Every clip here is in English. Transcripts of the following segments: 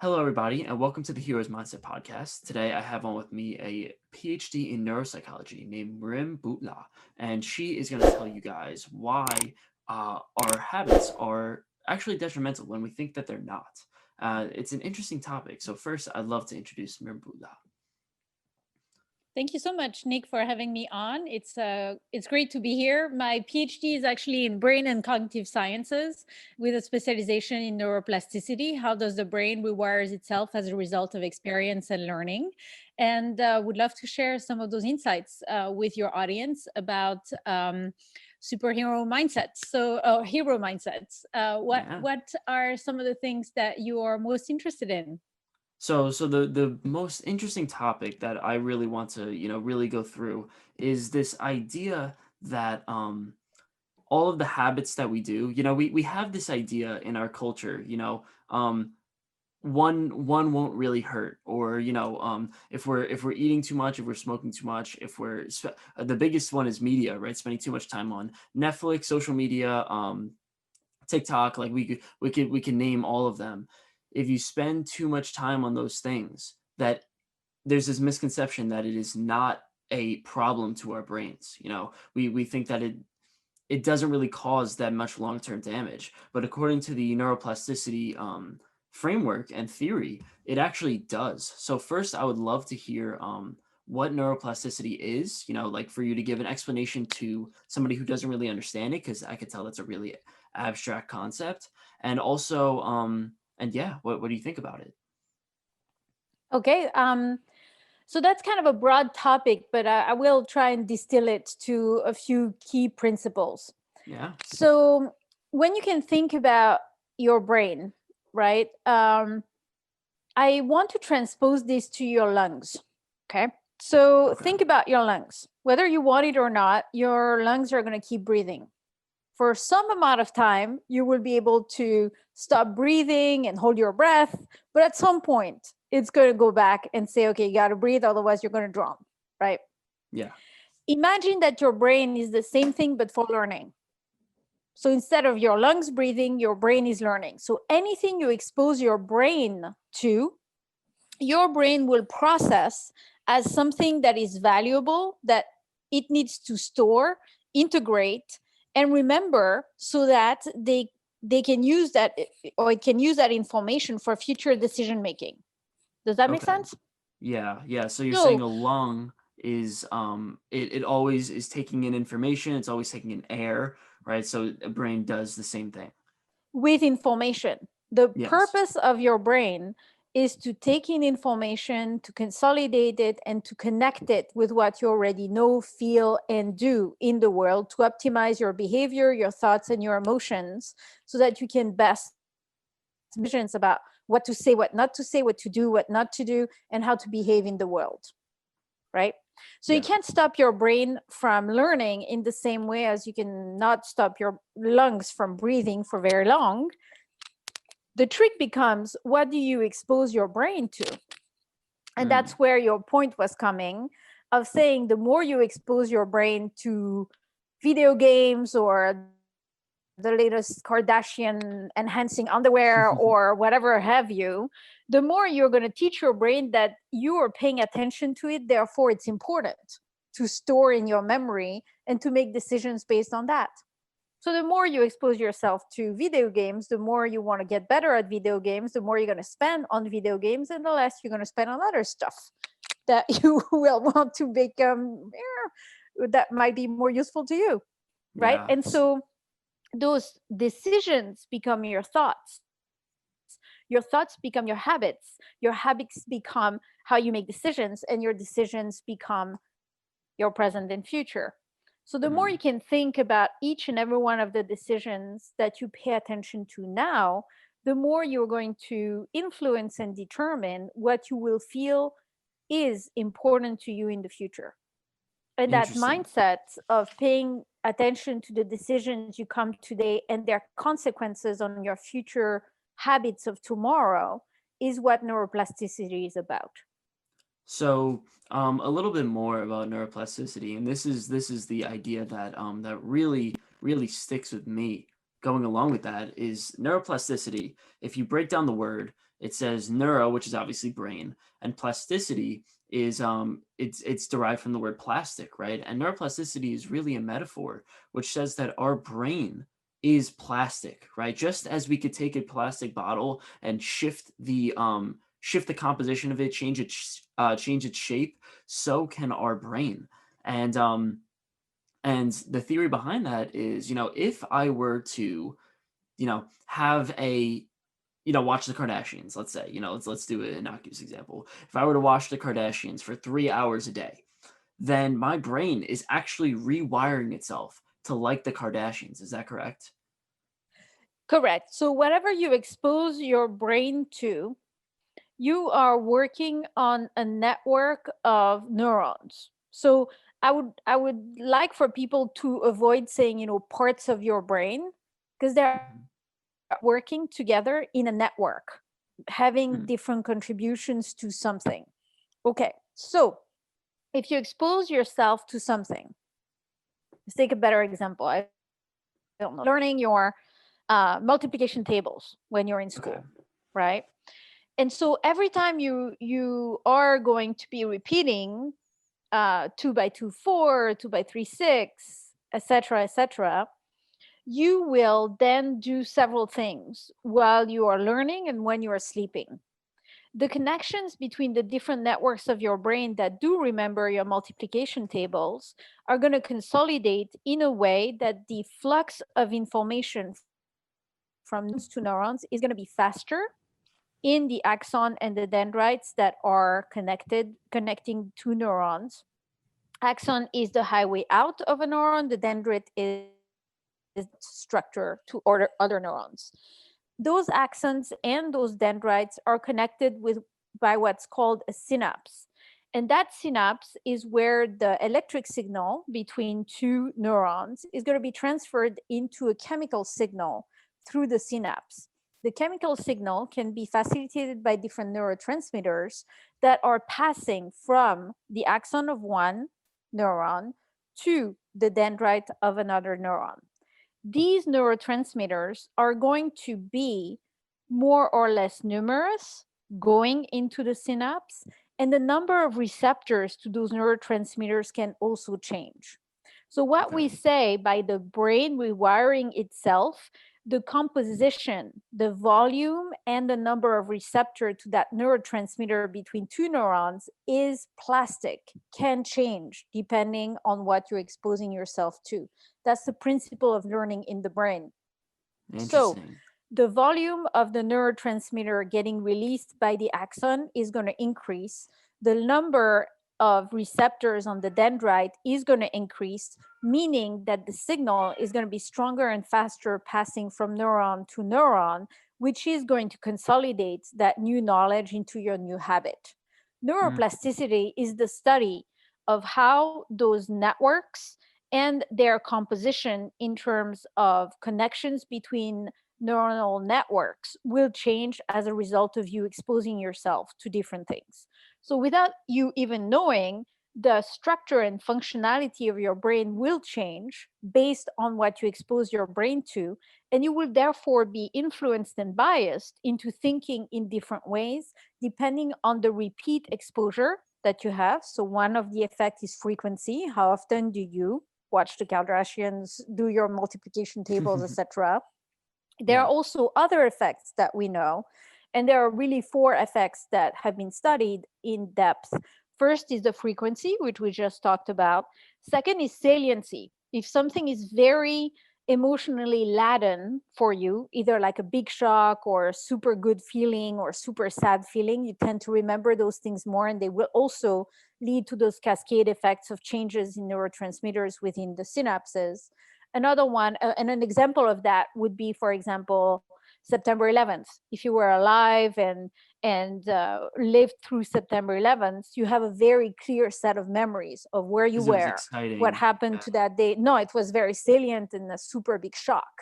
Hello, everybody, and welcome to the Heroes Mindset podcast. Today, I have on with me a PhD in neuropsychology named Mrim Boutla, and she is going to tell you guys why our habits are actually detrimental when we think that they're not. It's an interesting topic. So first, I'd love to introduce Mrim Boutla. Thank you so much, Nick, for having me on. It's great to be here. My PhD is actually in brain and cognitive sciences with a specialization in neuroplasticity. How does the brain rewires itself as a result of experience and learning? And would love to share some of those insights with your audience about superhero mindsets. Hero mindsets. What are some of the things that you are most interested in? So the most interesting topic that I really want to, really go through is this idea that all of the habits that we do, we have this idea in our culture, one won't really hurt, or if we're eating too much, if we're smoking too much, if the biggest one is media, right? Spending too much time on Netflix, social media, TikTok, like we can name all of them. If you spend too much time on those things, that there's this misconception that it is not a problem to our brains. We think that it doesn't really cause that much long-term damage, but according to the neuroplasticity framework and theory, it actually does. So first, I would love to hear what neuroplasticity is, like for you to give an explanation to somebody who doesn't really understand it, because I could tell that's a really abstract concept. And also, and yeah, what do you think about it? Okay. So that's kind of a broad topic, but I will try and distill it to a few key principles. Yeah. So when you can think about your brain, right? I want to transpose this to your lungs. Okay. So Okay. think about your lungs. Whether you want it or not, your lungs are going to keep breathing. For some amount of time, you will be able to stop breathing and hold your breath. But at some point, it's going to go back and say, okay, you got to breathe, otherwise you're going to drown, right? Yeah. Imagine that your brain is the same thing, but for learning. So instead of your lungs breathing, your brain is learning. So anything you expose your brain to, your brain will process as something that is valuable, that it needs to store, integrate, and remember, so that they can use that, or it can use that information for future decision making. Does that make Okay. sense? Yeah. So you're saying So a lung is it always is taking in information, it's always taking in air, right? So a brain does the same thing. with information, the Yes. purpose of your brain is to take in information, to consolidate it, and to connect it with what you already know, feel, and do in the world to optimize your behavior, your thoughts, and your emotions, so that you can best decisions about what to say, what not to say, what to do, what not to do, and how to behave in the world, right? So you Yeah. can't stop your brain from learning in the same way as you can not stop your lungs from breathing for very long. The trick becomes, what do you expose your brain to? And that's Mm. where your point was coming, of saying the more you expose your brain to video games or the latest Kardashian enhancing underwear or whatever have you, the more you're going to teach your brain that you are paying attention to it. Therefore, it's important to store in your memory and to make decisions based on that. So the more you expose yourself to video games, the more you want to get better at video games, the more you're going to spend on video games, and the less you're going to spend on other stuff that you will want to become, that might be more useful to you, right? Yeah. And so those decisions become your thoughts. Your thoughts become your habits become how you make decisions, and your decisions become your present and future. So the more Mm. you can think about each and every one of the decisions that you pay attention to now, the more you're going to influence and determine what you will feel is important to you in the future. And that Interesting. mindset of paying attention to the decisions you come today and their consequences on your future habits of tomorrow is what neuroplasticity is about. So, a little bit more about neuroplasticity, and this is the idea that that really sticks with me. Going along with that is neuroplasticity. If you break down the word, it says neuro, which is obviously brain, and plasticity is it's derived from the word plastic, right? And neuroplasticity is really a metaphor which says that our brain is plastic, right? Just as we could take a plastic bottle and shift the composition of it, change its shape, so can our brain. And and the theory behind that is, if I were to, have a watch the Kardashians, let's say, let's do an innocuous example. If I were to watch the Kardashians for 3 hours a day, then my brain is actually rewiring itself to like the Kardashians. Is that correct? Correct. So whatever you expose your brain to, you are working on a network of neurons. So I would like for people to avoid saying, parts of your brain, because they're Mhm. working together in a network, having Mhm. different contributions to something. Okay. So if you expose yourself to something, let's take a better example. I don't know, learning your multiplication tables when you're in Okay. school, right? And so every time you are going to be repeating 2 by 2 4, 2 by 3 6, etc., etc., you will then do several things while you are learning and when you are sleeping. The connections between the different networks of your brain that do remember your multiplication tables are going to consolidate in a way that the flux of information from neurons to neurons is going to be faster in the axon and the dendrites that are connecting two neurons. Axon is the highway out of a neuron, the dendrite is structure to order other neurons. Those axons and those dendrites are connected with by what's called a synapse. And that synapse is where the electric signal between two neurons is going to be transferred into a chemical signal through the synapse. The chemical signal can be facilitated by different neurotransmitters that are passing from the axon of one neuron to the dendrite of another neuron. These neurotransmitters are going to be more or less numerous going into the synapse, and the number of receptors to those neurotransmitters can also change. So, what Okay. we say by the brain rewiring itself, the composition, the volume, and the number of receptor to that neurotransmitter between two neurons is plastic, can change depending on what you're exposing yourself to. That's the principle of learning in the brain. So, Interesting. the volume of the neurotransmitter getting released by the axon is going to increase. The number of receptors on the dendrite is going to increase, meaning that the signal is going to be stronger and faster passing from neuron to neuron, which is going to consolidate that new knowledge into your new habit. Mm. Neuroplasticity is the study of how those networks and their composition in terms of connections between neuronal networks will change as a result of you exposing yourself to different things. So, without you even knowing, the structure and functionality of your brain will change based on what you expose your brain to. And you will therefore be influenced and biased into thinking in different ways depending on the repeat exposure that you have. So, one of the effects is frequency. How often do you watch the Kardashians, do your multiplication tables, etc.? There are Yeah. also other effects that we know, and there are really four effects that have been studied in depth. First is the frequency, which we just talked about. Second is saliency. If something is very emotionally laden for you, either like a big shock or a super good feeling or super sad feeling, you tend to remember those things more, and they will also lead to those cascade effects of changes in neurotransmitters within the synapses. Another one, and an example of that would be, for example, September 11th. If you were alive and lived through September 11th, you have a very clear set of memories of where you Because it was were, what exciting. happened Yeah. to that day. No, it was very salient and a super big shock.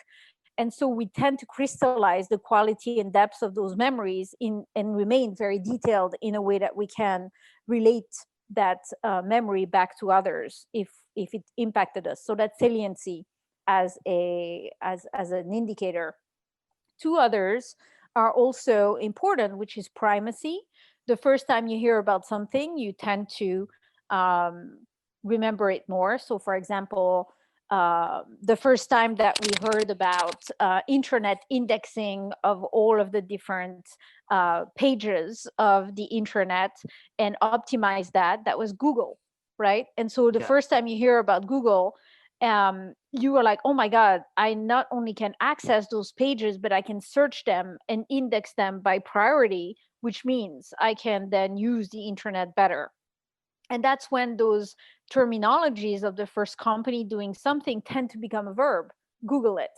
And so we tend to crystallize the quality and depth of those memories in and remain very detailed in a way that we can relate that memory back to others if it impacted us. So that saliency as an indicator. Two others are also important, which is primacy. The first time you hear about something, you tend to um, remember it more. So, for example, the first time that we heard about internet indexing of all of the different pages of the internet and optimize that, that was Google, right? And so the Yeah. first time you hear about Google, you are like, oh my God, I not only can access those pages, but I can search them and index them by priority, which means I can then use the internet better. And that's when those terminologies of the first company doing something tend to become a verb. Google it,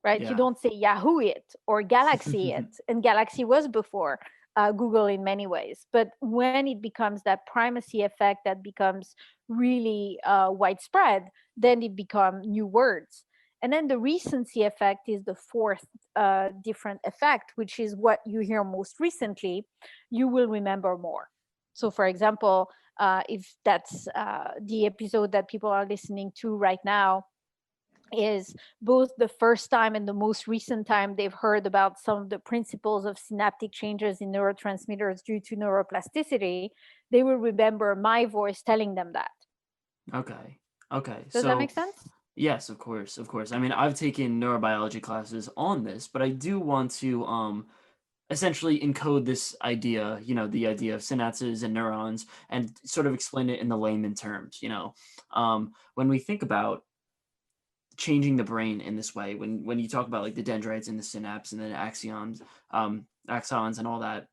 right? You Yeah. don't say Yahoo it or Galaxy it. And Galaxy was before Google in many ways. But when it becomes that primacy effect that becomes really widespread, then it become new words. And then the recency effect is the fourth different effect, which is what you hear most recently. You will remember more. So, for example, if that's the episode that people are listening to right now, is both the first time and the most recent time they've heard about some of the principles of synaptic changes in neurotransmitters due to neuroplasticity, they will remember my voice telling them that. Okay. Okay. Does that So make sense? yes, of course, of course. I mean, I've taken neurobiology classes on this, but I do want to essentially encode this idea, the idea of synapses and neurons, and sort of explain it in the layman terms. When we think about changing the brain in this way, when you talk about like the dendrites and the synapse and the axons and all that,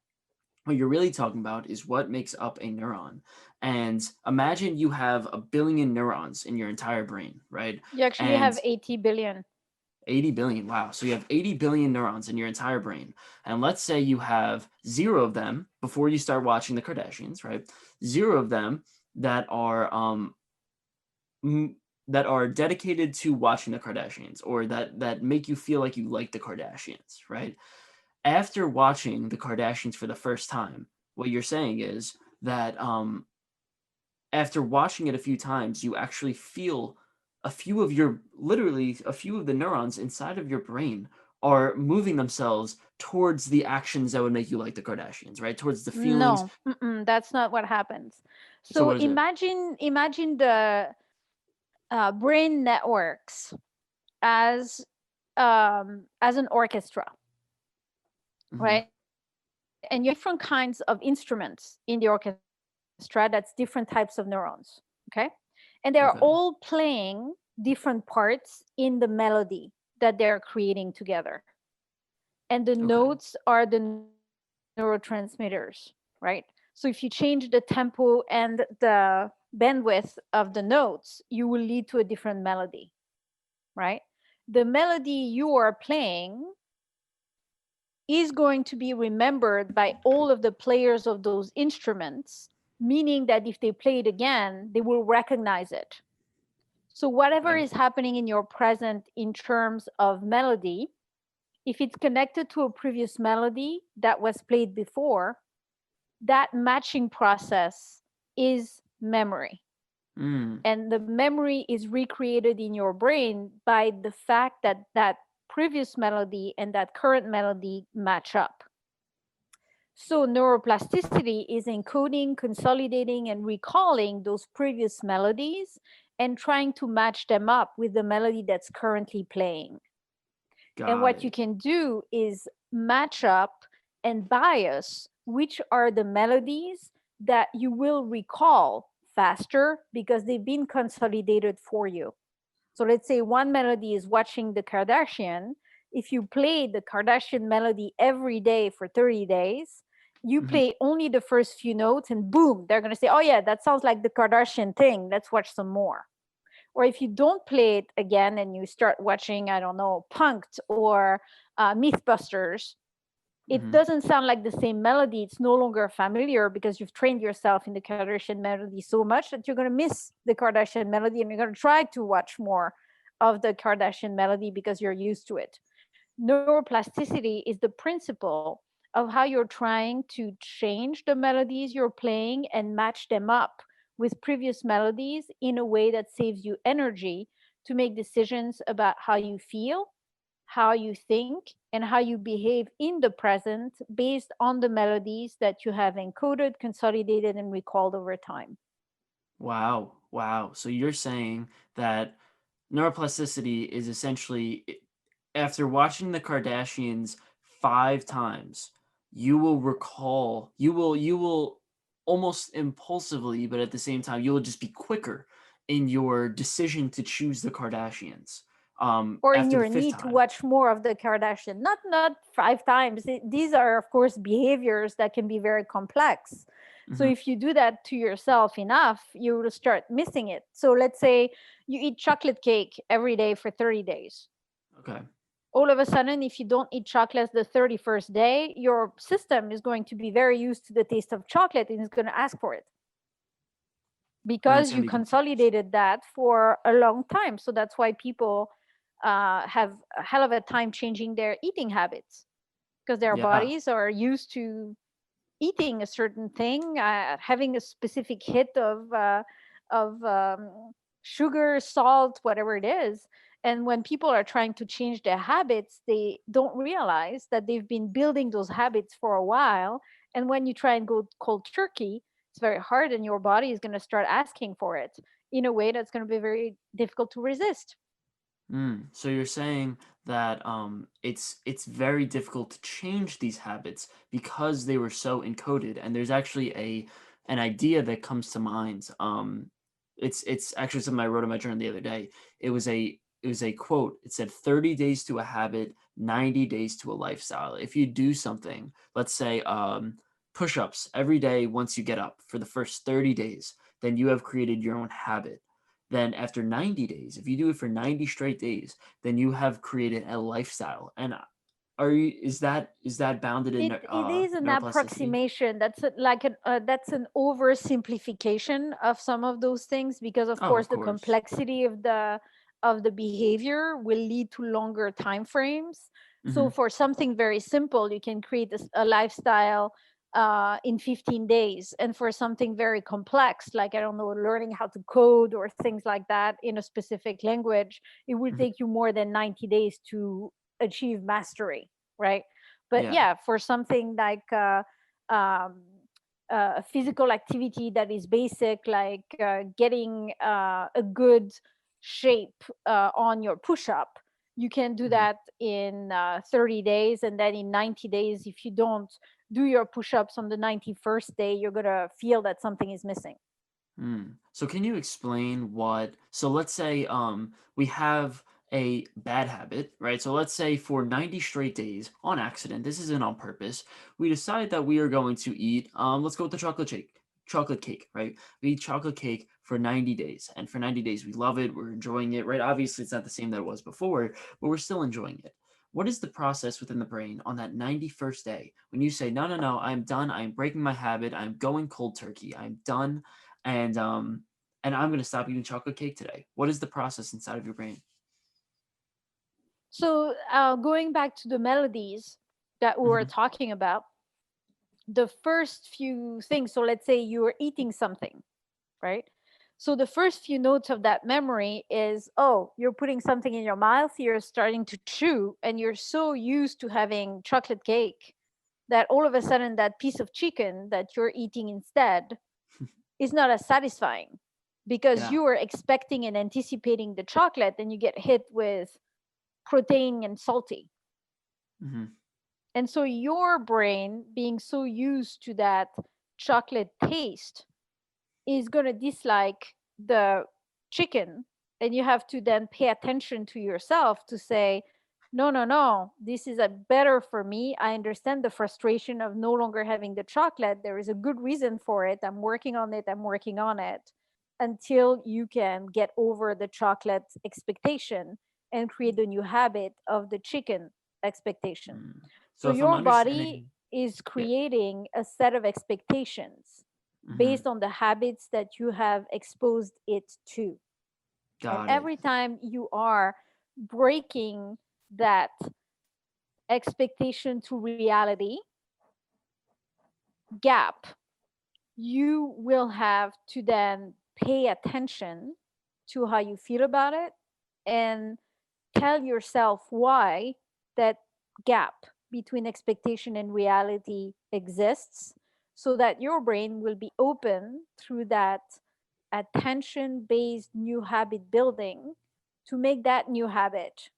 what you're really talking about is what makes up a neuron. And imagine you have a billion neurons in your entire brain, right? You actually And have 80 billion. 80 billion. Wow. So you have 80 billion neurons in your entire brain. And let's say you have zero of them before you start watching the Kardashians, right? Zero of them that are that are dedicated to watching the Kardashians, or that make you feel like you like the Kardashians, right? After watching the Kardashians for the first time, what you're saying is that after watching it a few times, you actually feel literally a few of the neurons inside of your brain are moving themselves towards the actions that would make you like the Kardashians, right? Towards the feelings. No, that's not what happens. So So what is it? imagine the brain networks as an orchestra, Hmm. right? And you have different kinds of instruments in the orchestra. That's different types of neurons. Okay. And they're Okay. all playing different parts in the melody that they're creating together. And the Okay. notes are the neurotransmitters, right? So if you change the tempo and the bandwidth of the notes, you will lead to a different melody, right? The melody you are playing is going to be remembered by all of the players of those instruments, meaning that if they play it again, they will recognize it. So, whatever Okay. is happening in your present in terms of melody, if it's connected to a previous melody that was played before, that matching process is memory. Mm. And the memory is recreated in your brain by the fact that that previous melody and that current melody match up. So, neuroplasticity is encoding, consolidating, and recalling those previous melodies and trying to match them up with the melody that's currently playing. And Got what you it. can do is match up and bias which are the melodies that you will recall faster because they've been consolidated for you. So let's say one melody is watching the Kardashian. If you play the Kardashian melody every day for 30 days, you Hmm. play only the first few notes and boom, they're going to say, oh, yeah, that sounds like the Kardashian thing. Let's watch some more. Or if you don't play it again and you start watching, I don't know, Punked or Mythbusters, it Hmm. doesn't sound like the same melody. It's no longer familiar because you've trained yourself in the Kardashian melody so much that you're going to miss the Kardashian melody and you're going to try to watch more of the Kardashian melody because you're used to it. Neuroplasticity is the principle of how you're trying to change the melodies you're playing and match them up with previous melodies in a way that saves you energy to make decisions about how you feel how you think and how you behave in the present based on the melodies that you have encoded, consolidated, and recalled over time. Wow. Wow. So you're saying that neuroplasticity is essentially after watching the Kardashians 5 times, you will almost impulsively, but at the same time, you will just be quicker in your decision to choose the Kardashians Or in after the your fifth need to time. watch more of the Kardashian. Not 5 times. These are, of course, behaviors that can be very complex. So Hmm. if you do that to yourself enough, you will start missing it. So let's say you eat chocolate cake every day for 30 days. Okay. All of a sudden, if you don't eat chocolate the 31st day, your system is going to be very used to the taste of chocolate and is going to ask for it And it's because going you to be confused. consolidated that for a long time. So that's why people have a hell of a time changing their eating habits because their Yeah. bodies are used to eating a certain thing, having a specific hit of sugar, salt, whatever it is. And when people are trying to change their habits, they don't realize that they've been building those habits for a while. And when you try and go cold turkey, it's very hard, and your body is going to start asking for it in a way that's going to be very difficult to resist. Mm. So you're saying that it's very difficult to change these habits because they were so encoded, and there's actually an idea that comes to mind. It's actually something I wrote in my journal the other day. It was a quote. It said 30 days to a habit, 90 days to a lifestyle. If you do something, let's say push-ups every day once you get up for the first 30 days, then you have created your own habit. Then after 90 days, if you do it for 90 straight days, then you have created a lifestyle. And is that bounded in It is an neuroplasticity? approximation. That's an oversimplification of some of those things because, of Oh, course, of the course. complexity of the behavior will lead to longer time frames. So Hmm. for something very simple, you can create a lifestyle in 15 days, and for something very complex, like, I don't know, learning how to code or things like that in a specific language, it will Hmm. take you more than 90 days to achieve mastery, right? But Yeah. yeah, for something like um, a physical activity that is basic, like getting a good shape on your push up, you can do Hmm. that in 30 days. And then in 90 days, if you don't do your push ups on the 91st day, you're going to feel that something is missing. Mm. So can you explain so let's say we have a bad habit, right? So let's say for 90 straight days on accident, this isn't on purpose, we decide that we are going to eat let's go with the chocolate cake, right? We eat chocolate cake for 90 days. And for 90 days we love it, we're enjoying it, right? Obviously it's not the same that it was before, but we're still enjoying it. What is the process within the brain on that 91st day when you say, no, no, no, I'm done. I'm breaking my habit. I'm going cold turkey. I'm done and I'm gonna stop eating chocolate cake today. What is the process inside of your brain? So, going back to the melodies that we were Hmm. talking about, the first few things, so let's say you were eating something, right? So the first few notes of that memory is, oh, you're putting something in your mouth, you're starting to chew, and you're so used to having chocolate cake that all of a sudden that piece of chicken that you're eating instead is not as satisfying because Yeah. you were expecting and anticipating the chocolate, and you get hit with protein and salty. Hmm. And so your brain, being so used to that chocolate taste, is going to dislike the chicken. And you have to then pay attention to yourself to say, no, no, no, this is a better for me. I understand the frustration of no longer having the chocolate. There is a good reason for it. I'm working on it. I'm working on it until you can get over the chocolate expectation and create a new habit of the chicken expectation. Mm. So So if I'm your body understanding, is yeah. creating a set of expectations Hmm. based on the habits that you have exposed it to. And Got it. every time you are breaking that expectation to reality gap, you will have to then pay attention to how you feel about it and tell yourself why that gap between expectation and reality exists, so that your brain will be open through that attention based new habit building to make that new habit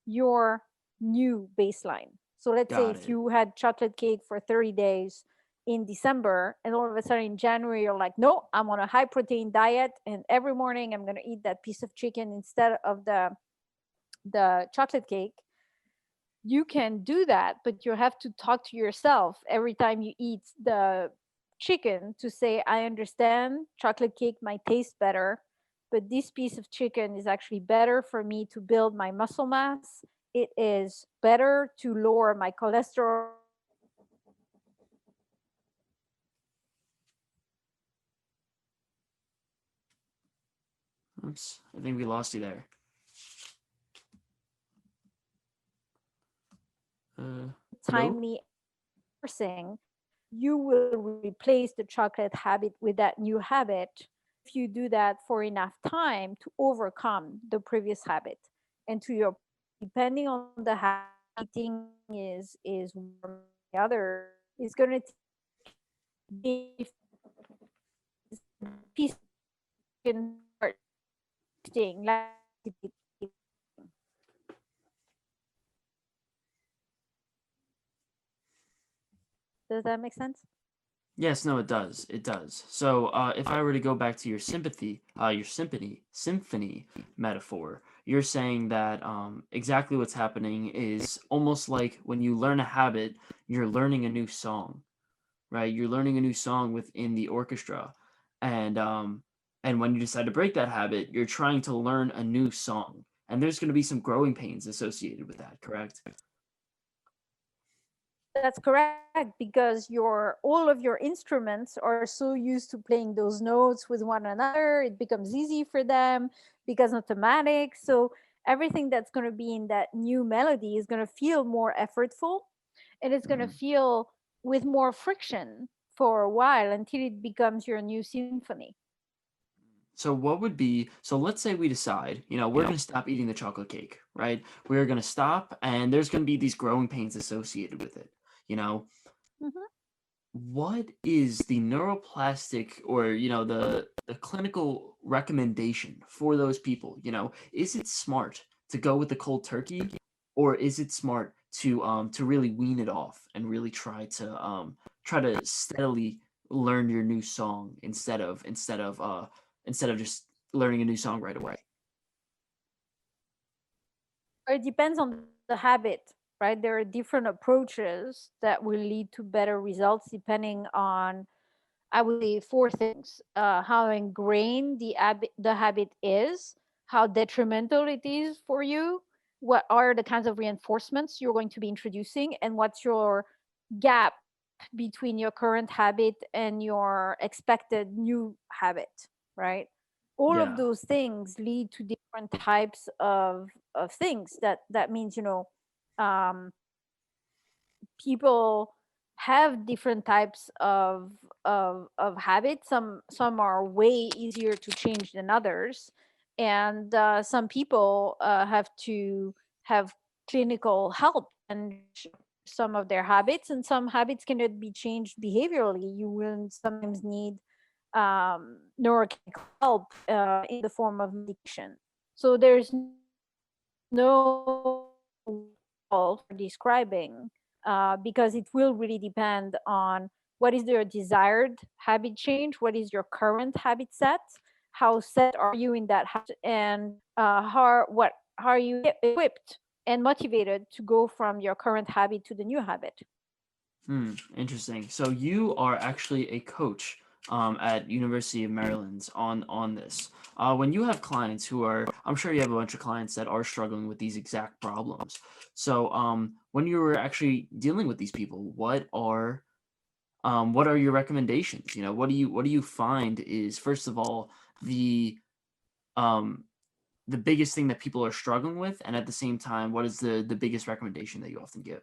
your new baseline. So let's say Got if it. you had chocolate cake for 30 days in December, and all of a sudden in January you're like, no, I'm on a high protein diet, and every morning I'm going to eat that piece of chicken instead of the chocolate cake. You can do that, but you have to talk to yourself every time you eat the chicken to say, I understand chocolate cake might taste better, but this piece of chicken is actually better for me to build my muscle mass. It is better to lower my cholesterol Oops, I think we lost you there. Hello? timely forcing, you will replace the chocolate habit with that new habit if you do that for enough time to overcome the previous habit. And to your, depending on the habit, eating is one or the other, is going to take piece can start staying. Does that make sense? Yes, no, it does. It does. So, if I were to go back to your symphony metaphor, you're saying that exactly what's happening is almost like when you learn a habit, you're learning a new song, right? You're learning a new song within the orchestra, and when you decide to break that habit, you're trying to learn a new song, and there's going to be some growing pains associated with that, correct? That's correct, because your all of your instruments are so used to playing those notes with one another, it becomes easy for them because automatic. So everything that's going to be in that new melody is going to feel more effortful, and it's going to Mhm. feel with more friction for a while until it becomes your new symphony. So what would be so let's say we decide, we're going to stop eating the chocolate cake, right? We're going to stop and there's going to be these growing pains associated with it. You know, Mhm. what is the neuroplastic or, the clinical recommendation for those people? Is it smart to go with the cold turkey or is it smart to really wean it off and really try to steadily learn your new song instead of just learning a new song right away. It depends on the habit, right? There are different approaches that will lead to better results depending on, I would say, four things: how ingrained the habit is, how detrimental it is for you, what are the kinds of reinforcements you're going to be introducing, and what's your gap between your current habit and your expected new habit, right? All of Yeah. those things lead to different types of things. That means, people have different types of habits. Some are way easier to change than others, and some people have to have clinical help and some of their habits, and some habits cannot be changed behaviorally. You will sometimes need neurochemical help in the form of medication. So there's no for describing, because it will really depend on what is your desired habit change, what is your current habit set, how set are you in that habit, and how are you equipped and motivated to go from your current habit to the new habit. Interesting. So you are actually a coach at University of Maryland on this. When you have clients who are, I'm sure you have a bunch of clients that are struggling with these exact problems. So when you were actually dealing with these people, what are your recommendations? What do you find is first of all the um, the biggest thing that people are struggling with, and at the same time, what is the biggest recommendation that you often give?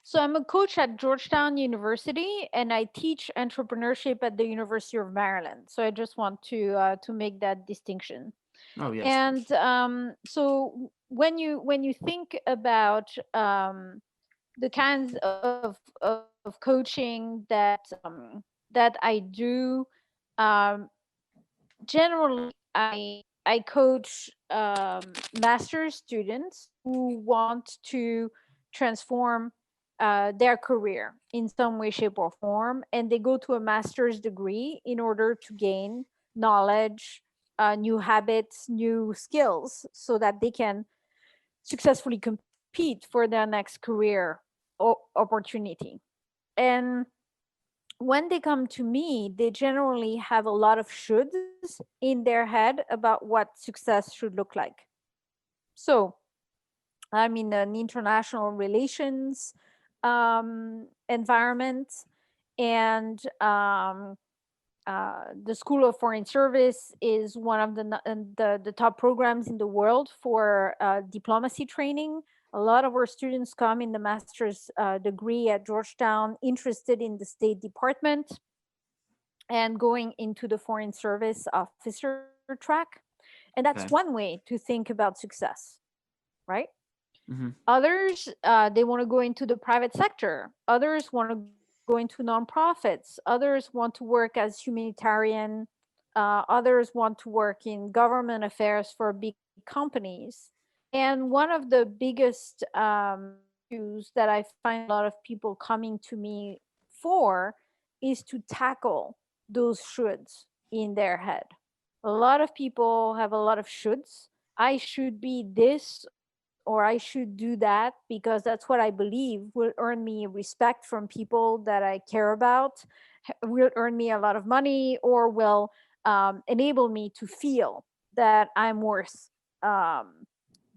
So I'm a coach at Georgetown University, and I teach entrepreneurship at the University of Maryland. So I just want to make that distinction. Oh yes, of And course. when you think about the kinds of coaching that I do, um, generally I coach master's students who want to transform their career in some way, shape, or form, and they go to a master's degree in order to gain knowledge, new habits, new skills, so that they can successfully compete for their next career opportunity. And when they come to me, they generally have a lot of shoulds in their head about what success should look like. So I'm in an international relations environment, and the School of Foreign Service is one of the top programs in the world for diplomacy training. A lot of our students come in the master's degree at Georgetown, interested in the State Department and going into the Foreign Service officer track. And that's one Okay. way to think about success, right? Hmm. Others, they want to go into the private sector. Others want to go into nonprofits. Others want to work as humanitarian. Others want to work in government affairs for big companies. And one of the biggest issues that I find a lot of people coming to me for is to tackle those shoulds in their head. A lot of people have a lot of shoulds. I should be this or I should do that because that's what I believe will earn me respect from people that I care about, will earn me a lot of money, or will enable me to feel that I'm worth um,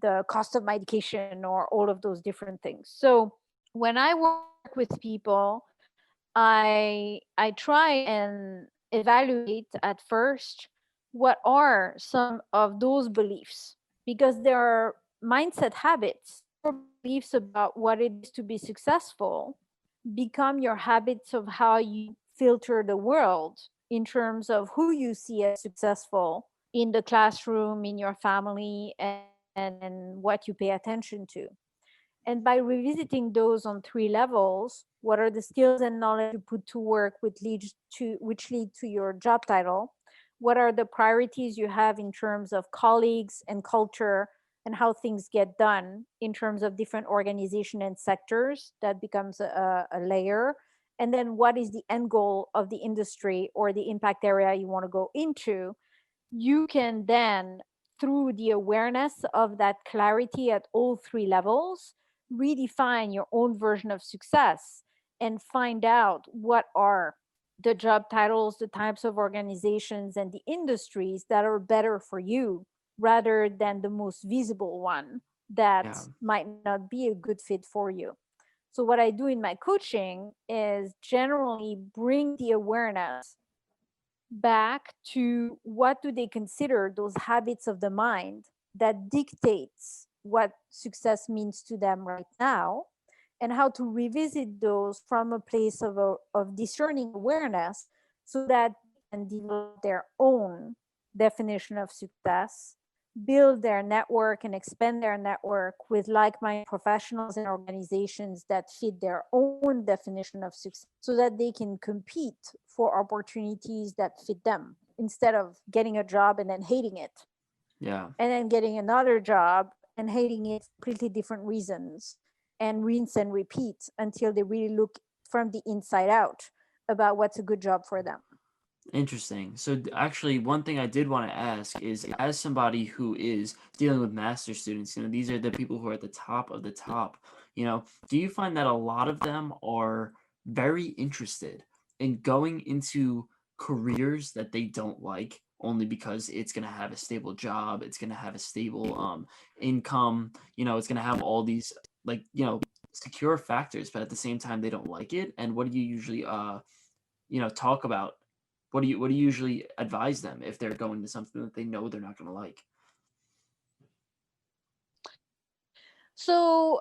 the cost of my education or all of those different things. So when I work with people, I try and evaluate at first what are some of those beliefs, because there are mindset habits. Your beliefs about what it is to be successful become your habits of how you filter the world in terms of who you see as successful in the classroom, in your family, and what you pay attention to. And by revisiting those on three levels, what are the skills and knowledge you put to work which lead to your job title? What are the priorities you have in terms of colleagues and culture and how things get done in terms of different organization and sectors? That becomes a layer. And then what is the end goal of the industry or the impact area you want to go into? You can then, through the awareness of that clarity at all three levels, redefine your own version of success and find out what are the job titles, the types of organizations, and the industries that are better for you rather than the most visible one that Yeah. might not be a good fit for you. So, what I do in my coaching is generally bring the awareness back to what do they consider those habits of the mind that dictates what success means to them right now, and how to revisit those from a place of discerning awareness so that they can develop their own definition of success, build their network and expand their network with like-minded professionals and organizations that fit their own definition of success so that they can compete for opportunities that fit them instead of getting a job and then hating it, Yeah. and then getting another job and hating it for completely different reasons, and rinse and repeat until they really look from the inside out about what's a good job for them. Interesting. So actually, one thing I did want to ask is, as somebody who is dealing with master students, these are the people who are at the top of the top. Do you find that a lot of them are very interested in going into careers that they don't like, only because it's going to have a stable job, it's going to have a stable income, it's going to have all these, like, secure factors, but at the same time they don't like it? And what do you usually talk about? What do you usually advise them if they're going to something that they know they're not going to like? So,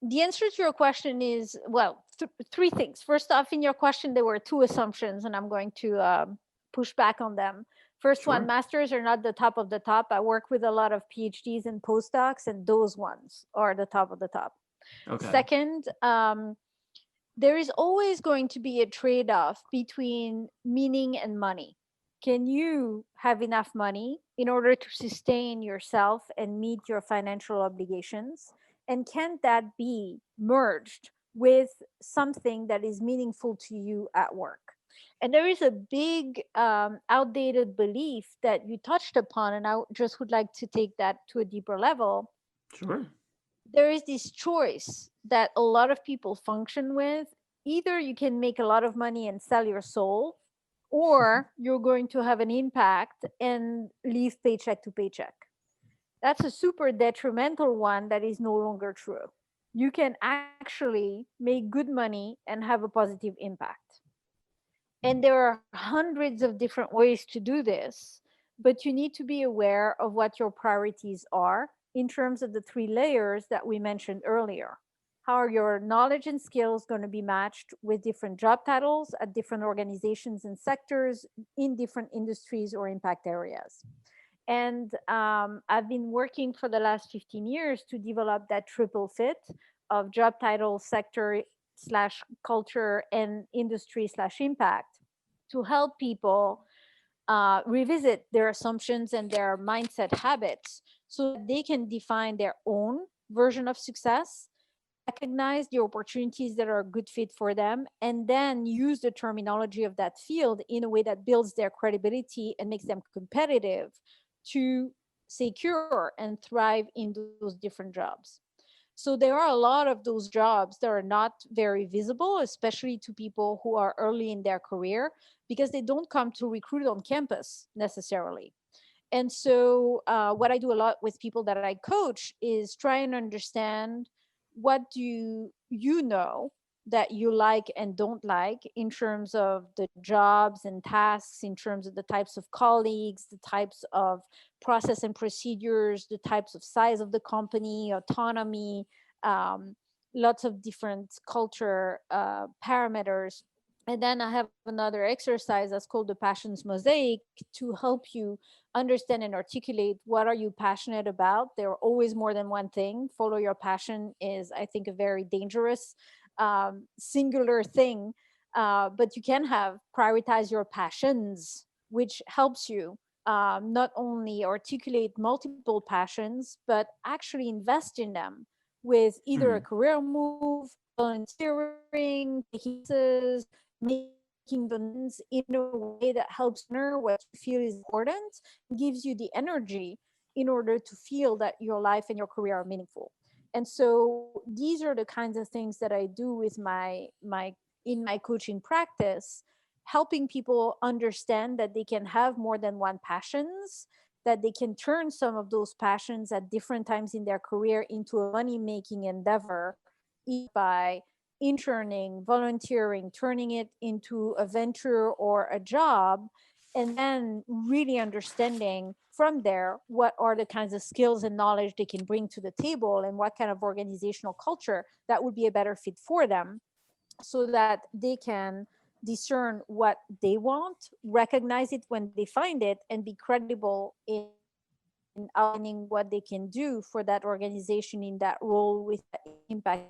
the answer to your question is, well, three things. First off, in your question, there were two assumptions, and I'm going to push back on them. First one, Sure. masters are not the top of the top. I work with a lot of PhDs and postdocs, and those ones are the top of the top. Okay. Second, there is always going to be a trade off between meaning and money. Can you have enough money in order to sustain yourself and meet your financial obligations? And can that be merged with something that is meaningful to you at work? And there is a big outdated belief that you touched upon, and I just would like to take that to a deeper level. Sure. There is this choice that a lot of people function with. Either you can make a lot of money and sell your soul, or you're going to have an impact and live paycheck to paycheck. That's a super detrimental one that is no longer true. You can actually make good money and have a positive impact. And there are hundreds of different ways to do this, but you need to be aware of what your priorities are in terms of the three layers that we mentioned earlier. How are your knowledge and skills going to be matched with different job titles at different organizations and sectors in different industries or impact areas? And I've been working for the last 15 years to develop that triple fit of job title, sector slash culture, and industry slash impact to help people revisit their assumptions and their mindset habits so that they can define their own version of success, recognize the opportunities that are a good fit for them, and then use the terminology of that field in a way that builds their credibility and makes them competitive to secure and thrive in those different jobs. So there are a lot of those jobs that are not very visible, especially to people who are early in their career, because they don't come to recruit on campus necessarily. And so, what I do a lot with people that I coach is try and understand what do you know that you like and don't like in terms of the jobs and tasks, in terms of the types of colleagues, the types of process and procedures, the types of size of the company, autonomy, um, lots of different culture parameters. And then I have another exercise that's called the passions mosaic to help you understand and articulate what are you passionate about. There are always more than one thing. Follow your passion is, I think, a very dangerous singular thing, but you can have prioritize your passions, which helps you not only articulate multiple passions but actually invest in them with either a Hmm. career move, volunteering, taking classes, making donations in a way that helps honor what you feel is important and gives you the energy in order to feel that your life and your career are meaningful. And so these are the kinds of things that I do with my in my coaching practice, helping people understand that they can have more than one passions, that they can turn some of those passions at different times in their career into a money making endeavor, by interning, volunteering, turning it into a venture or a job, and then really understanding from there what are the kinds of skills and knowledge they can bring to the table and what kind of organizational culture that would be a better fit for them, so that they can discern what they want, recognize it when they find it, and be credible in outlining what they can do for that organization in that role with that impact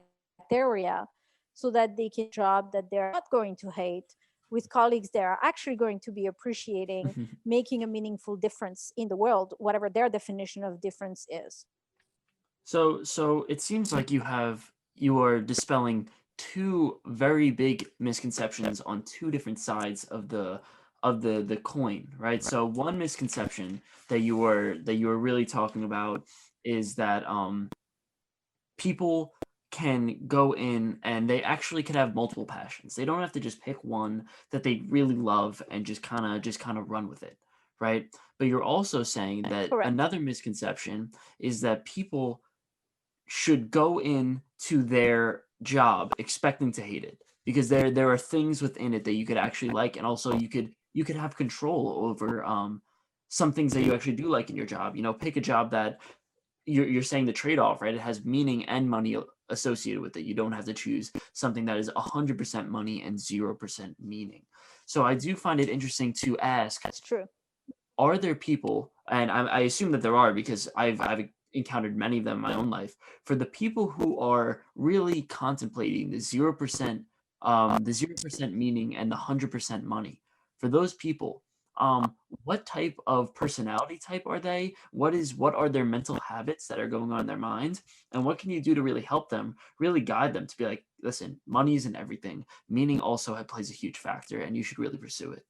area, so that they can do a job that they're not going to hate, with colleagues that are actually going to be appreciating, making a meaningful difference in the world, whatever their definition of difference is. So it seems like you are dispelling two very big misconceptions on two different sides of the coin, right? So one misconception that you were really talking about is that people can go in and they actually can have multiple passions. They don't have to just pick one that they really love and just kind of run with it, right? But you're also saying that Correct. another misconception is that people should go in to their job expecting to hate it, because there are things within it that you could actually like, and also you could have control over some things that you actually do like in your job. Pick a job that you're saying the trade-off, right? It has meaning and money associated with it. You don't have to choose something that is 100% money and 0% meaning. So I do find it interesting to ask, That's true. are there people, and I assume that there are because I've encountered many of them in my own life, for the people who are really contemplating the 0% meaning and the 100% money. For those people, what type of personality type are they? What are their mental habits that are going on in their mind? And what can you do to really help them, really guide them to be like, listen, money isn't everything. Meaning also plays a huge factor, and you should really pursue it.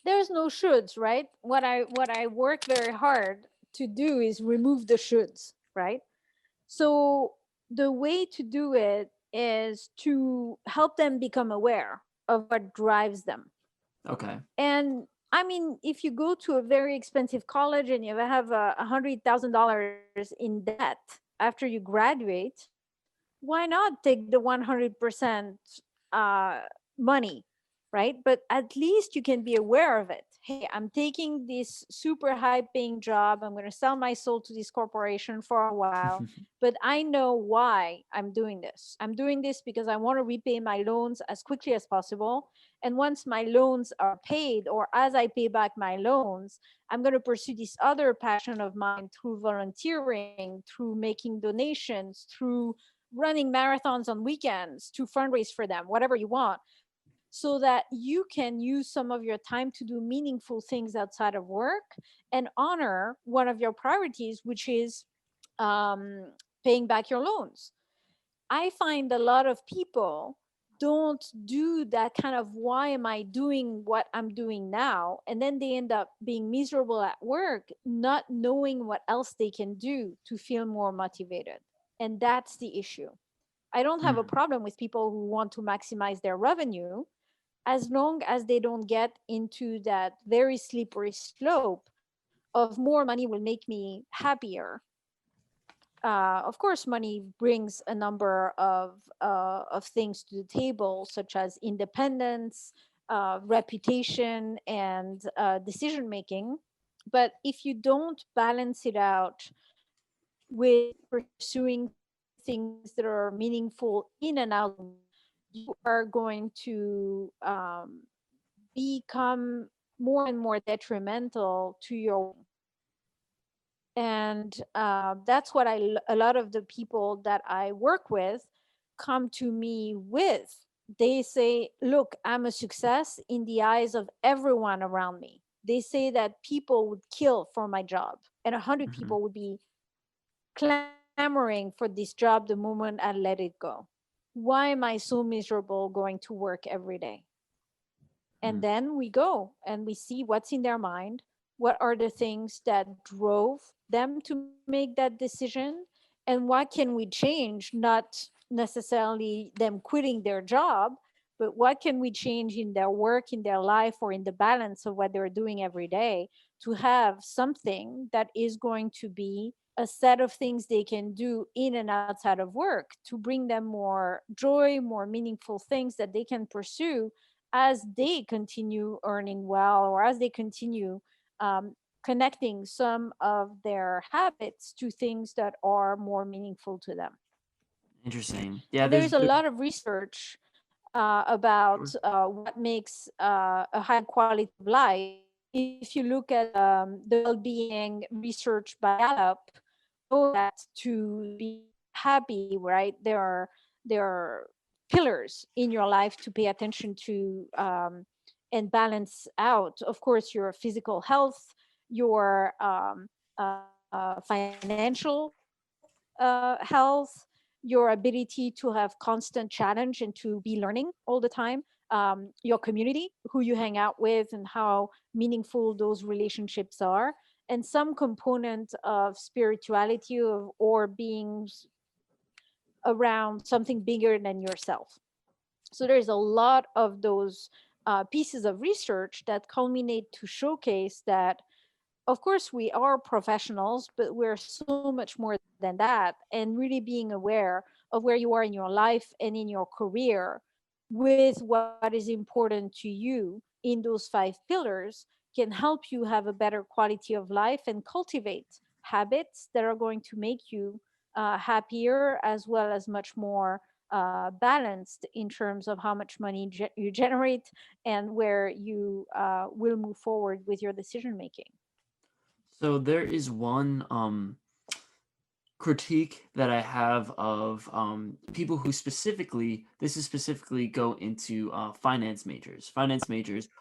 There's no shoulds, right? What I work very hard to do is remove the shoulds, right? So the way to do it is to help them become aware of what drives them. Okay. And I mean, if you go to a very expensive college and you have $100,000 in debt after you graduate, why not take the 100% uh, money, right? But at least you can be aware of it. Hey, I'm taking this super high paying job. I'm going to sell my soul to this corporation for a while, but I know why I'm doing this. I'm doing this because I want to repay my loans as quickly as possible. And once my loans are paid, or as I pay back my loans, I'm going to pursue this other passion of mine through volunteering, through making donations, through running marathons on weekends to fundraise for them, whatever you want, so that you can use some of your time to do meaningful things outside of work and honor one of your priorities, which is paying back your loans. I find a lot of people don't do that kind of why am I doing what I'm doing now? And then they end up being miserable at work, not knowing what else they can do to feel more motivated. And that's the issue. I don't have a Mhm. problem with people who want to maximize their revenue as long as they don't get into that very slippery slope of more money will make me happier. Of course, money brings a number of things to the table, such as independence, reputation, and decision making. But if you don't balance it out with pursuing things that are meaningful in and out of work, you are going to become more and more detrimental to your well-being. And that's what a lot of the people that I work with come to me with. They say, look, I'm a success in the eyes of everyone around me. They say that people would kill for my job, and 100 Mhm. people would be clamoring for this job the moment I let it go. Why am I so miserable going to work every day? And Mm. then we go and we see what's in their mind, what are the things that drove them to make that decision, and what can we change, not necessarily them quitting their job, but what can we change in their work, in their life, or in the balance of what they're doing every day to have something that is going to be a set of things they can do in and outside of work to bring them more joy, more meaningful things that they can pursue as they continue earning well, or as they continue um, connecting some of their habits to things that are more meaningful to them. Interesting. And Yeah, there is a there lot of research about sure. what makes a high quality of life. If you look at the well-being research by Gallup, you know that to be happy, right, there are pillars in your life to pay attention to and balance out. Of course, your physical health, your financial health, your ability to have constant challenge and to be learning all the time, your community, who you hang out with, and how meaningful those relationships are, and some component of spirituality or being around something bigger than yourself. So there's a lot of those pieces of research that culminate to showcase that of course we are professionals, but we're so much more than that. And really being aware of where you are in your life and in your career with what is important to you in those 5 pillars can help you have a better quality of life and cultivate habits that are going to make you happier, as well as much more balanced in terms of how much money you generate and where you will move forward with your decision making. So there is one critique that I have of people who specifically go into finance majors,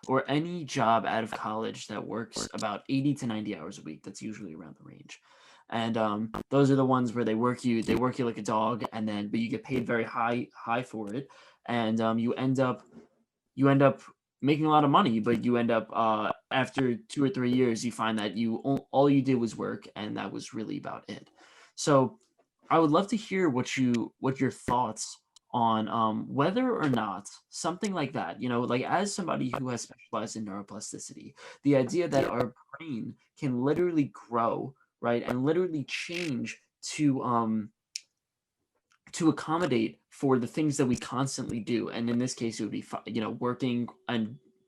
or any job out of college that works about 80 to 90 hours a week. That's usually around the range. And those are the ones where they work you like a dog, and then but you get paid very high for it, and you end up making a lot of money, but you end up after 2 or 3 years, you find that all you did was work, and that was really about it. So, I would love to hear what your thoughts on whether or not something like that, like as somebody who has specialized in neuroplasticity, the idea that our brain can literally grow, right, and literally change to accommodate for the things that we constantly do. And in this case, it would be,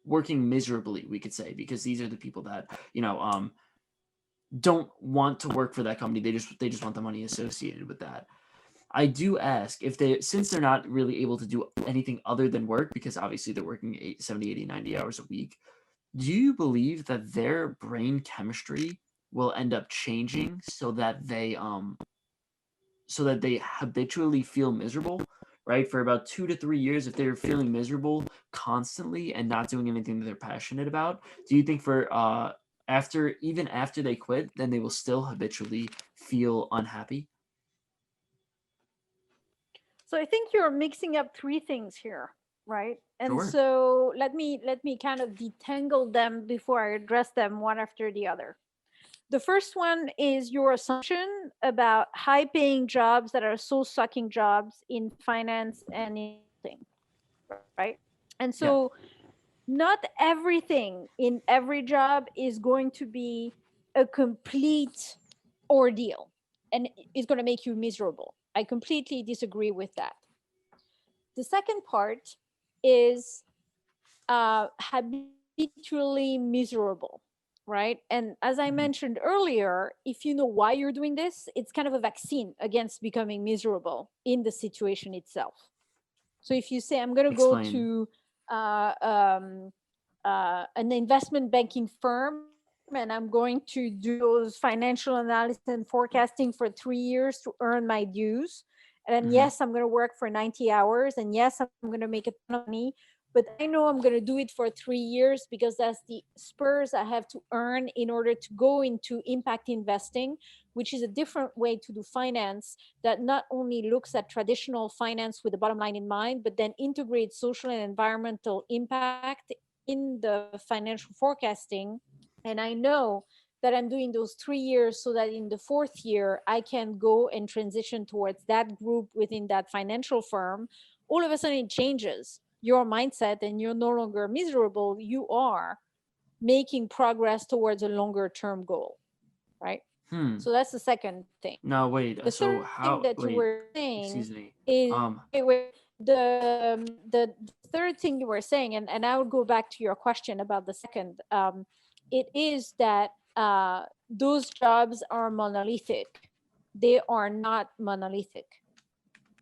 working miserably, we could say, because these are the people that, don't want to work for that company. They just want the money associated with that. I do ask if since they're not really able to do anything other than work, because obviously they're working 70, 80, 90 hours a week, do you believe that their brain chemistry will end up changing so that they habitually feel miserable, right? For about 2 to 3 years, if they're feeling miserable constantly and not doing anything that they're passionate about, do you think for after they quit, then they will still habitually feel unhappy? So I think you're mixing up three things here, right? And Sure. so let me kind of detangle them before I address them one after the other. The first one is your assumption about high paying jobs that are soul sucking jobs in finance and in thing, right? And Yeah. so not everything in every job is going to be a complete ordeal and it's going to make you miserable. I completely disagree with that. The second part is habitually miserable, right? And as I Mhm. mentioned earlier, if you know why you're doing this, it's kind of a vaccine against becoming miserable in the situation itself. So if you say, I'm going to go Explain. to an investment banking firm and I'm going to do those financial analysis and forecasting for 3 years to earn my dues. And then, Hmm. yes, I'm going to work for 90 hours. And yes, I'm going to make a ton of money. But I know I'm going to do it for 3 years because that's the spurs I have to earn in order to go into impact investing, which is a different way to do finance that not only looks at traditional finance with the bottom line in mind, but then integrates social and environmental impact in the financial forecasting. And I know that I'm doing those 3 years so that in the fourth year, I can go and transition towards that group within that financial firm. All of a sudden, it changes your mindset and you're no longer miserable. You are making progress towards a longer term goal, right? Hmm. So that's the second thing. No, wait. The So third thing how? that you Wait. were saying Excuse me. is Um. wait, the third thing you were saying, and I would go back to your question about the second. It is that those jobs are monolithic. They are not monolithic,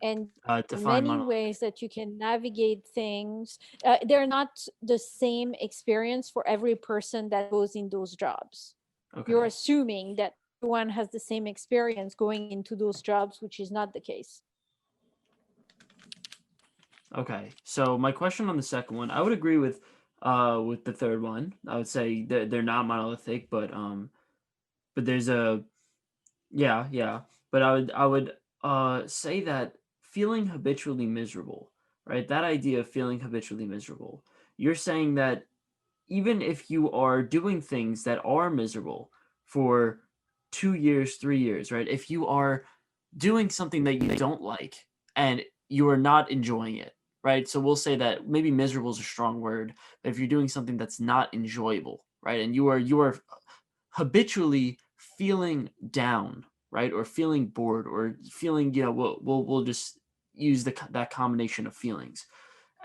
and there are Define many monolith. ways that you can navigate things. They're not the same experience for every person that goes in those jobs. You're Okay. assuming that everyone has the same experience going into those jobs, which is not the case. Okay. So my question on the second one, I would agree with the third one. I would say they're not monolithic, but there's a yeah, yeah. But I would say that feeling habitually miserable, right? That idea of feeling habitually miserable. You're saying that even if you are doing things that are miserable for 2 years, 3 years, right? If you are doing something that you don't like and you are not enjoying it, right? So we'll say that maybe miserable is a strong word, but if you're doing something that's not enjoyable, right? And you are habitually feeling down, right? Or feeling bored or feeling, we'll just use that combination of feelings.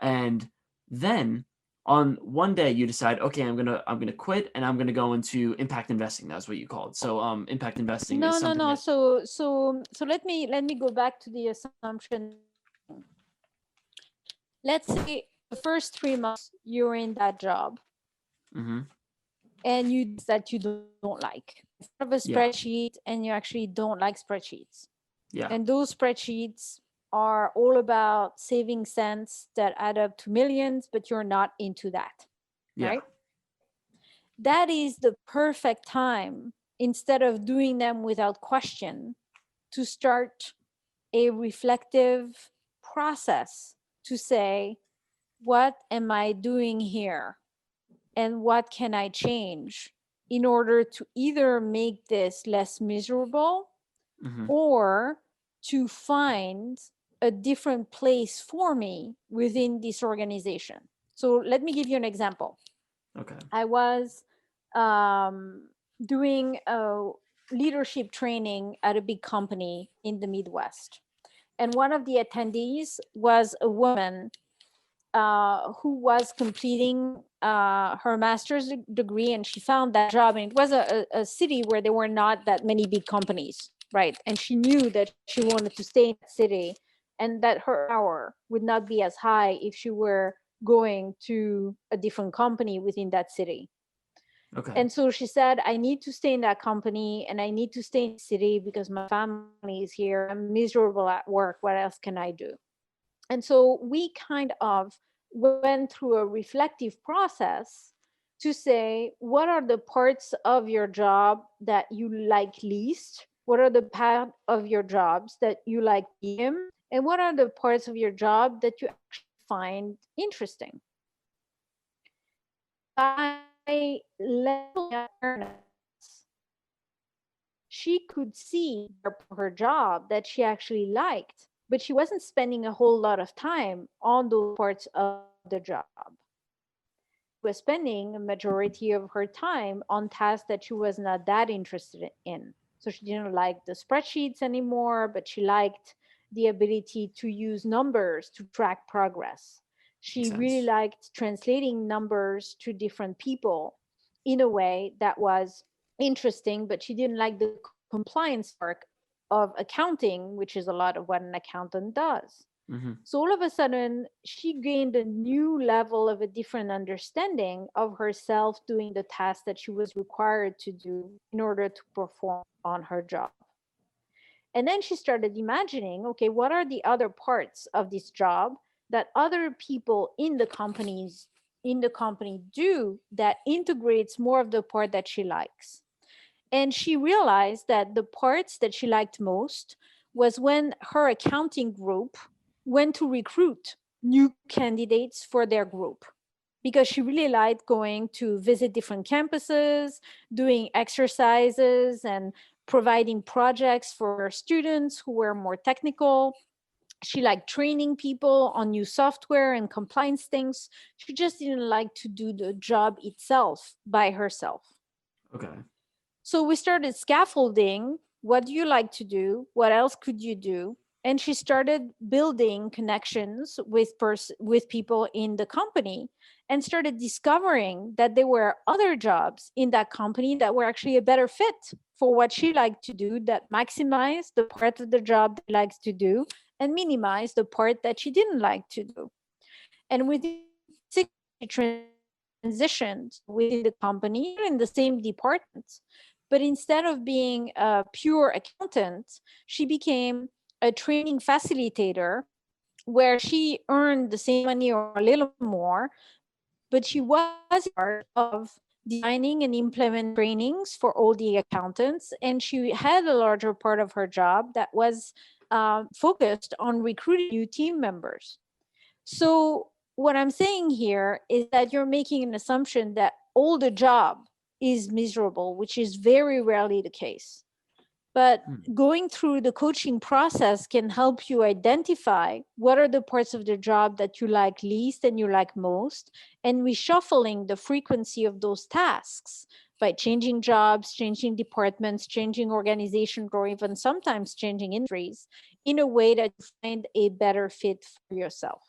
And then on one day you decide, okay, I'm gonna quit and I'm gonna go into impact investing. That's what you call it. So impact investing is No, no, something no. that So let me go back to the assumption that you're making. let's say the first 3 months you're in that job Mm-hmm. and you do that you don't like. In front of a Yeah. spreadsheet and you actually don't like spreadsheets. Yeah. And those spreadsheets are all about saving cents that add up to millions, but you're not into that, Yeah. right? That is the perfect time, instead of doing them without question, to start a reflective process to say, what am I doing here? And what can I change in order to either make this less miserable Mm-hmm. or to find a different place for me within this organization? So let me give you an example. Okay. I was doing a leadership training at a big company in the Midwest. And one of the attendees was a woman who was completing her master's degree, and she found that job. And it was a city where there were not that many big companies, right? And she knew that she wanted to stay in that city and that her hour would not be as high if she were going to a different company within that city. Okay. And so she said, I need to stay in that company and I need to stay in the city because my family is here. I'm miserable at work. What else can I do? And so we kind of went through a reflective process to say, what are the parts of your job that you like least? What are the part of your jobs that you like medium? And what are the parts of your job that you actually find interesting? By leveling up awareness, she could see her job that she actually liked, but she wasn't spending a whole lot of time on those parts of the job. She was spending a majority of her time on tasks that she was not that interested in. So she didn't like the spreadsheets anymore, but she liked the ability to use numbers to track progress. Makes She really sense. liked translating numbers to different people in a way that was interesting, but she didn't like the compliance work of accounting, which is a lot of what an accountant does. Mm-hmm. So all of a sudden, she gained a new level of a different understanding of herself doing the task that she was required to do in order to perform on her job. And then she started imagining, okay, what are the other parts of this job that other people in the company do that integrates more of the part that she likes? And she realized that the parts that she liked most was when her accounting group went to recruit new candidates for their group, because she really liked going to visit different campuses, doing exercises and providing projects for students who were more technical. She liked training people on new software and compliance things. She just didn't like to do the job itself by herself. Okay. So we started scaffolding. What do you like to do? What else could you do? And she started building connections with people in the company and started discovering that there were other jobs in that company that were actually a better fit for what she liked to do, that maximized the part of the job that she likes to do and minimize the part that she didn't like to do. And within 6 transitioned within the company in the same department. But instead of being a pure accountant, she became a training facilitator where she earned the same money or a little more, but she was part of designing and implement trainings for all the accountants. And she had a larger part of her job that was focused on recruiting new team members. So what I'm saying here is that you're making an assumption that all the job is miserable, which is very rarely the case. But Hmm. going through the coaching process can help you identify what are the parts of the job that you like least and you like most, and reshuffling the frequency of those tasks by changing jobs, changing departments, changing organizations, or even sometimes changing industries in a way that you find a better fit for yourself.